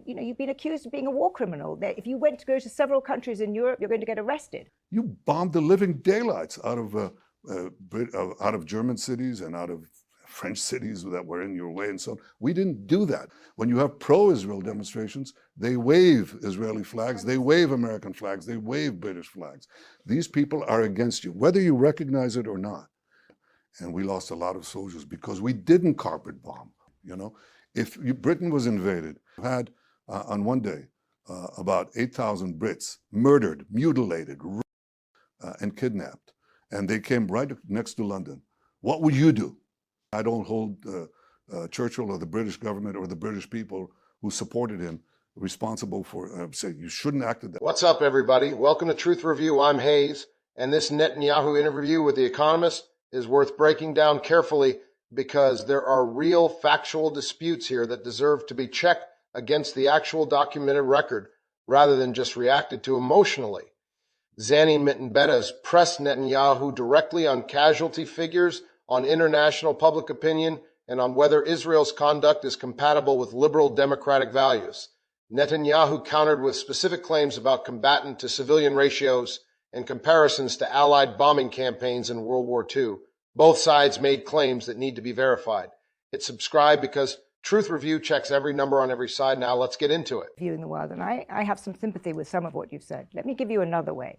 you've been accused of being a war criminal. That if you went to go to several countries in Europe, you're going to get arrested. You bombed the living daylights out of German cities and out of French cities that were in your way and so on. We didn't do that. When you have pro-Israel demonstrations, they wave Israeli flags, they wave American flags, they wave British flags. These people are against you, whether you recognize it or not. And we lost a lot of soldiers because we didn't carpet bomb. If Britain was invaded, you had on one day about 8,000 Brits murdered, mutilated, and kidnapped, and they came right next to London. What would you do? I don't hold Churchill or the British government or the British people who supported him responsible for saying you shouldn't act that. What's up, everybody? Welcome to Truth Review. I'm Hayes, and this Netanyahu interview with The Economist is worth breaking down carefully because there are real factual disputes here that deserve to be checked against the actual documented record rather than just reacted to emotionally. Zanny Minton Beddoes pressed Netanyahu directly on casualty figures, on international public opinion, and on whether Israel's conduct is compatible with liberal democratic values. Netanyahu countered with specific claims about combatant to civilian ratios and comparisons to Allied bombing campaigns in World War II. Both sides made claims that need to be verified. Hit subscribe because Truth Review checks every number on every side. Now let's get into it. Viewing the world, and I have some sympathy with some of what you've said. Let me give you another way,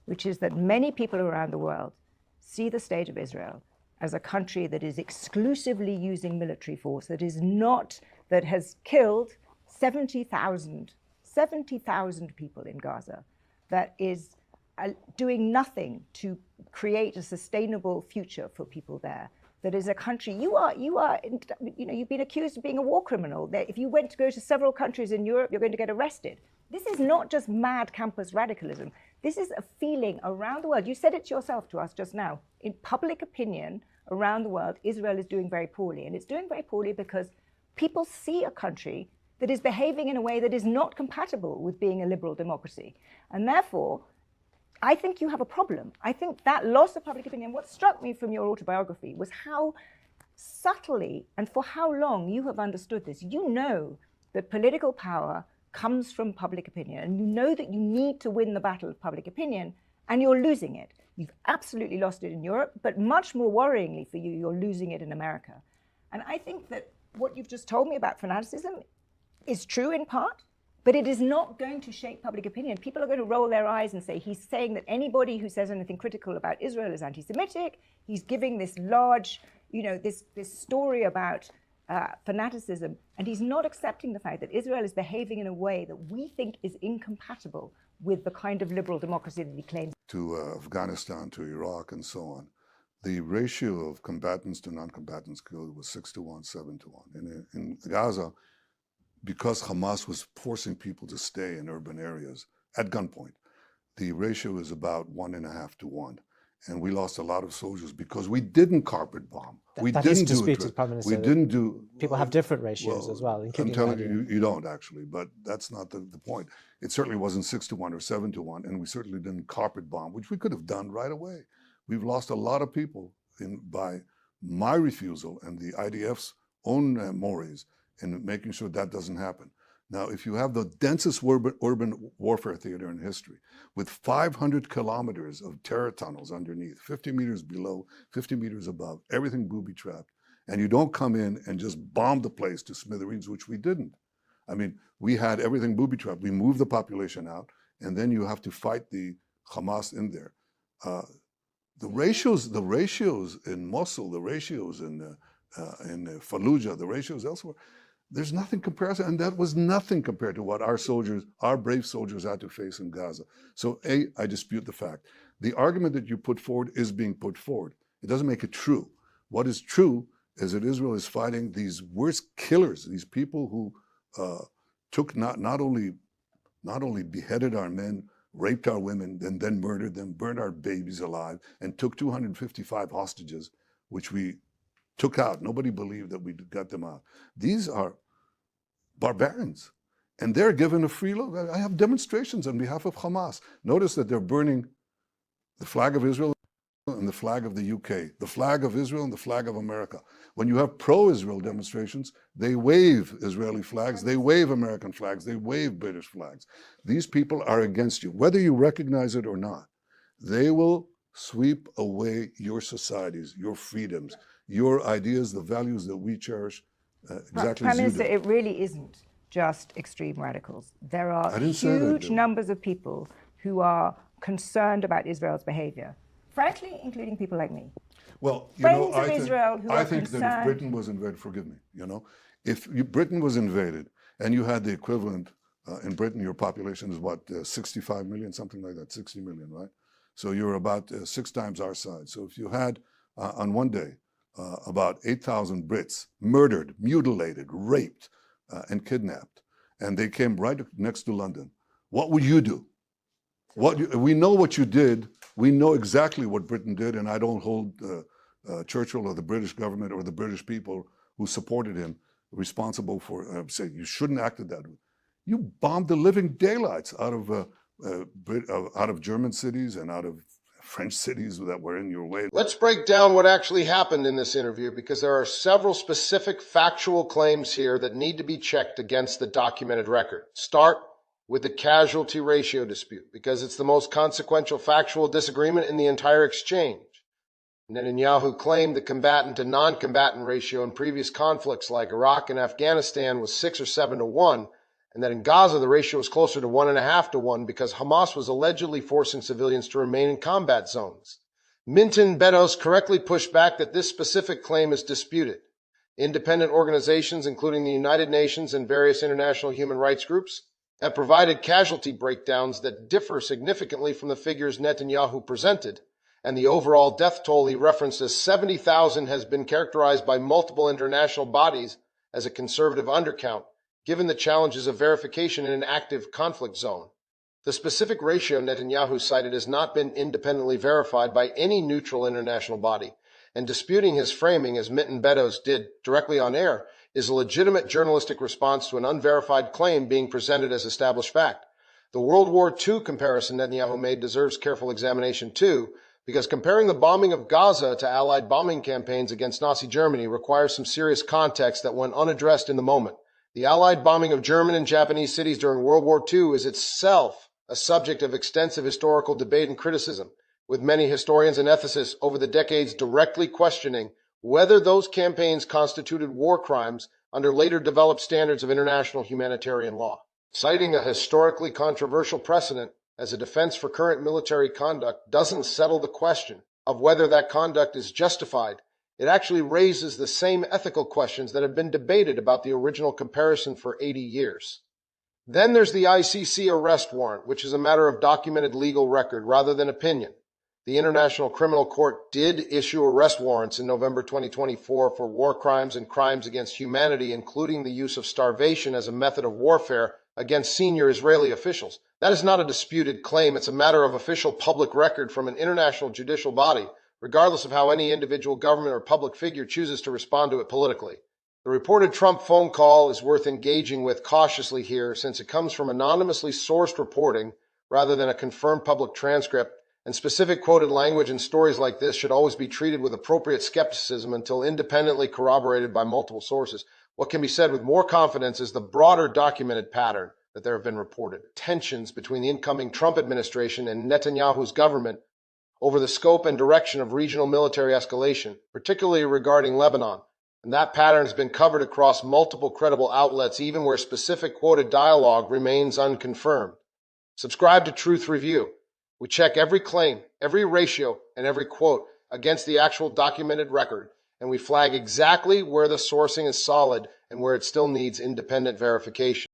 which is that many people around the world see the state of Israel as a country that is exclusively using military force, that has killed 70,000 people in Gaza, that is doing nothing to create a sustainable future for people there. That is a country, you've been accused of being a war criminal. That if you went to go to several countries in Europe, you're going to get arrested. This is not just mad campus radicalism. This is a feeling around the world. You said it yourself to us just now. In public opinion around the world, Israel is doing very poorly. And it's doing very poorly because people see a country that is behaving in a way that is not compatible with being a liberal democracy. And therefore, I think you have a problem. I think that loss of public opinion, what struck me from your autobiography was how subtly and for how long you have understood this. You know that political power comes from public opinion, and you know that you need to win the battle of public opinion, and you're losing it. You've absolutely lost it in Europe, but much more worryingly for you, you're losing it in America. And I think that what you've just told me about fanaticism is true in part, but it is not going to shape public opinion. People are going to roll their eyes and say, he's saying that anybody who says anything critical about Israel is anti-Semitic. He's giving this large, this story about fanaticism, and he's not accepting the fact that Israel is behaving in a way that we think is incompatible with the kind of liberal democracy that he claims. To Afghanistan, to Iraq, and so on, the ratio of combatants to non-combatants killed was 6-1, 7-1. In Gaza, because Hamas was forcing people to stay in urban areas at gunpoint, the ratio is about 1.5 to 1. And we lost a lot of soldiers because we didn't carpet bomb. That is disputed, Prime Minister. We didn't do... People have different ratios as well. I'm telling you, you don't actually, but that's not the point. It certainly wasn't 6-1 or 7-1, and we certainly didn't carpet bomb, which we could have done right away. We've lost a lot of people by my refusal and the IDF's own mores in making sure that doesn't happen. Now, if you have the densest urban warfare theater in history, with 500 kilometers of terror tunnels underneath, 50 meters below, 50 meters above, everything booby-trapped, and you don't come in and just bomb the place to smithereens, which we didn't. I mean, we had everything booby-trapped. We moved the population out, and then you have to fight the Hamas in there. The ratios in Mosul, the ratios in Fallujah, the ratios elsewhere, there's nothing comparison, and that was nothing compared to what our brave soldiers had to face in Gaza. So I dispute the fact. The argument that you put forward is being put forward. It doesn't make it true. What is true is that Israel is fighting these worst killers, these people who took not only beheaded our men, raped our women, and then murdered them, burned our babies alive, and took 255 hostages, which we took out. Nobody believed that we got them out. These are barbarians, and they're given a free look. I have demonstrations on behalf of Hamas. Notice that they're burning the flag of Israel and the flag of the UK, the flag of Israel and the flag of America. When you have pro-Israel demonstrations, they wave Israeli flags, they wave American flags, they wave British flags. These people are against you. Whether you recognize it or not, they will sweep away your societies, your freedoms, your ideas, the values that we cherish, exactly Prime as you Minister, do. it really isn't just extreme radicals. There are huge numbers of people who are concerned about Israel's behavior, frankly, including people like me. Well, you Friends know, of Israel who are I think concerned. that if Britain was invaded, forgive me, you know, if Britain was invaded and you had the equivalent in Britain, your population is what, 65 million, something like that, 60 million, right? So you're about 6 times our size. So if you had on one day about 8,000 Brits murdered, mutilated, raped, and kidnapped, and they came right next to London, what would you do? We know what you did. We know exactly what Britain did, and I don't hold Churchill or the British government or the British people who supported him responsible for saying you shouldn't act that way. You bombed the living daylights out of German cities and out of French cities that were in your way. Let's break down what actually happened in this interview, because there are several specific factual claims here that need to be checked against the documented record. Start with the casualty ratio dispute, because it's the most consequential factual disagreement in the entire exchange. Netanyahu claimed the combatant to non-combatant ratio in previous conflicts like Iraq and Afghanistan was 6 or 7 to 1, and that in Gaza the ratio was closer to 1.5 to 1 because Hamas was allegedly forcing civilians to remain in combat zones. Minton Beddoes correctly pushed back that this specific claim is disputed. Independent organizations, including the United Nations and various international human rights groups, have provided casualty breakdowns that differ significantly from the figures Netanyahu presented, and the overall death toll he referenced as 70,000 has been characterized by multiple international bodies as a conservative undercount, given the challenges of verification in an active conflict zone. The specific ratio Netanyahu cited has not been independently verified by any neutral international body, and disputing his framing, as Minton Beddoes did directly on air, is a legitimate journalistic response to an unverified claim being presented as established fact. The World War II comparison Netanyahu made deserves careful examination too, because comparing the bombing of Gaza to Allied bombing campaigns against Nazi Germany requires some serious context that went unaddressed in the moment. The Allied bombing of German and Japanese cities during World War II is itself a subject of extensive historical debate and criticism, with many historians and ethicists over the decades directly questioning whether those campaigns constituted war crimes under later developed standards of international humanitarian law. Citing a historically controversial precedent as a defense for current military conduct doesn't settle the question of whether that conduct is justified. It actually raises the same ethical questions that have been debated about the original comparison for 80 years. Then there's the ICC arrest warrant, which is a matter of documented legal record rather than opinion. The International Criminal Court did issue arrest warrants in November 2024 for war crimes and crimes against humanity, including the use of starvation as a method of warfare against senior Israeli officials. That is not a disputed claim. It's a matter of official public record from an international judicial body, regardless of how any individual government or public figure chooses to respond to it politically. The reported Trump phone call is worth engaging with cautiously here, since it comes from anonymously sourced reporting rather than a confirmed public transcript, and specific quoted language in stories like this should always be treated with appropriate skepticism until independently corroborated by multiple sources. What can be said with more confidence is the broader documented pattern that there have been reported. Tensions between the incoming Trump administration and Netanyahu's government over the scope and direction of regional military escalation, particularly regarding Lebanon. And that pattern has been covered across multiple credible outlets, even where specific quoted dialogue remains unconfirmed. Subscribe to Truth Review. We check every claim, every ratio, and every quote against the actual documented record, and we flag exactly where the sourcing is solid and where it still needs independent verification.